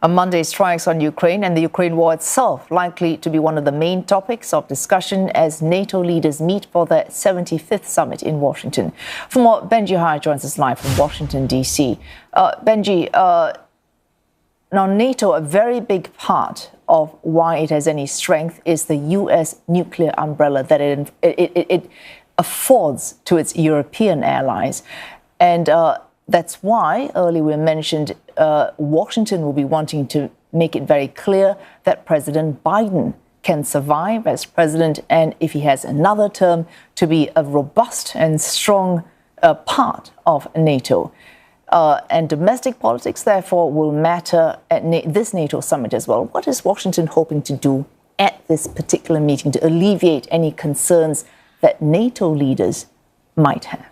Monday strikes on Ukraine and the Ukraine war itself likely to be one of the main topics of discussion as NATO leaders meet for the 75th summit in Washington. For more, Benji Hyer joins us live from Washington, D.C. Benji, now NATO, a very big part of why it has any strength is the U.S. nuclear umbrella that it affords to its European allies. And that's why, earlier we mentioned, Washington will be wanting to make it very clear that President Biden can survive as president, and if he has another term, to be a robust and strong part of NATO. And domestic politics, therefore, will matter at this NATO summit as well. What is Washington hoping to do at this particular meeting to alleviate any concerns that NATO leaders might have?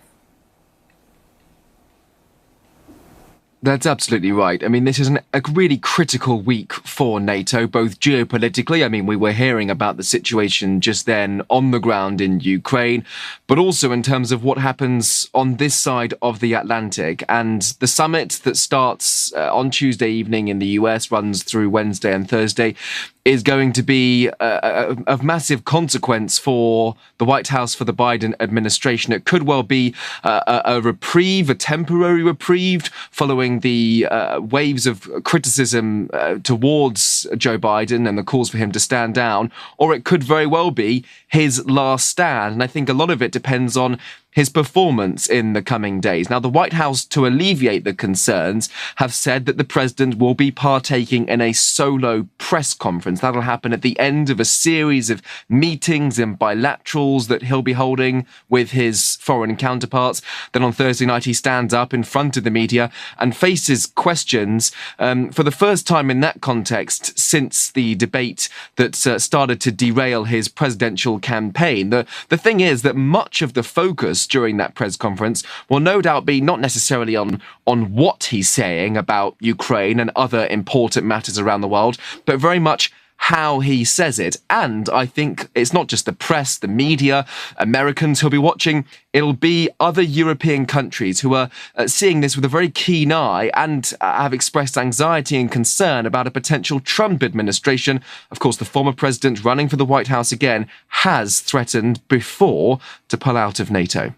That's absolutely right. I mean, this is a really critical week for NATO, both geopolitically. I mean, we were hearing about the situation just then on the ground in Ukraine, but also in terms of what happens on this side of the Atlantic. And the summit that starts on Tuesday evening in the US, runs through Wednesday and Thursday, is going to be of massive consequence for the White House, for the Biden administration. It could well be a reprieve, a temporary reprieve, following the waves of criticism towards Joe Biden and the calls for him to stand down, or it could very well be his last stand. And I think a lot of it depends on his performance in the coming days. Now, the White House, to alleviate the concerns, have said that the president will be partaking in a solo press conference. That'll happen at the end of a series of meetings and bilaterals that he'll be holding with his foreign counterparts. Then on Thursday night, he stands up in front of the media and faces questions for the first time in that context since the debate that started to derail his presidential campaign. The thing is that much of the focus during that press conference will no doubt be not necessarily on what he's saying about Ukraine and other important matters around the world, but very much how he says it. And I think it's not just the press, the media, Americans who'll be watching. It'll be other European countries who are seeing this with a very keen eye and have expressed anxiety and concern about a potential Trump administration. Of course, the former president running for the White House again has threatened before to pull out of NATO.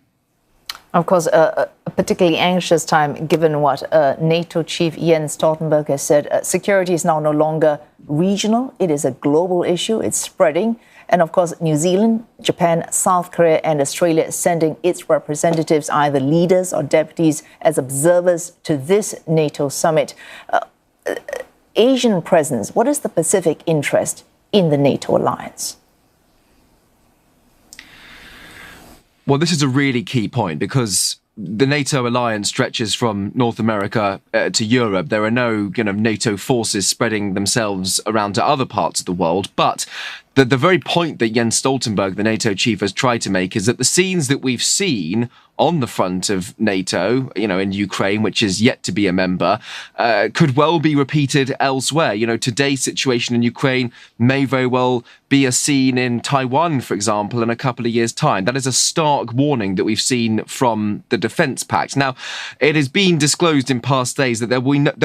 Of course, a particularly anxious time, given what NATO chief Jens Stoltenberg has said. Security is now no longer regional. It is a global issue. It's spreading. And of course, New Zealand, Japan, South Korea and Australia sending its representatives, either leaders or deputies, as observers to this NATO summit. Asian presence, what is the Pacific interest in the NATO alliance? Well, this is a really key point because the NATO alliance stretches from North America to Europe. There are no NATO forces spreading themselves around to other parts of the world. But the very point that Jens Stoltenberg, the NATO chief, has tried to make is that the scenes that we've seen on the front of NATO, in Ukraine, which is yet to be a member, could well be repeated elsewhere. Today's situation in Ukraine may very well be a scene in Taiwan, for example, in a couple of years' time. That is a stark warning that we've seen from the Defence Pact. Now, it has been disclosed in past days that there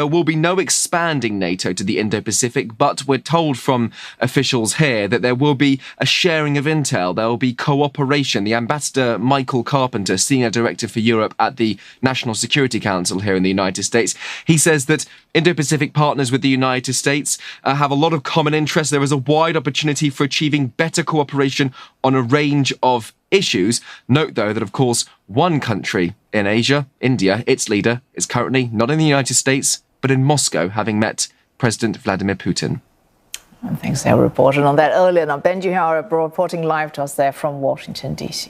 will be no expanding NATO to the Indo-Pacific, but we're told from officials here that there will be a sharing of intel. There will be cooperation. The Ambassador Michael Carpenter, Senior Director for Europe at the National Security Council here in the United States, he says that Indo-Pacific partners with the United States have a lot of common interests. There is a wide opportunity for achieving better cooperation on a range of issues. Note, though, that, of course, one country in Asia, India, its leader, is currently not in the United States, but in Moscow, having met President Vladimir Putin. And thanks, I reported on that earlier. Now, Benji Hyer reporting live to us there from Washington, D.C.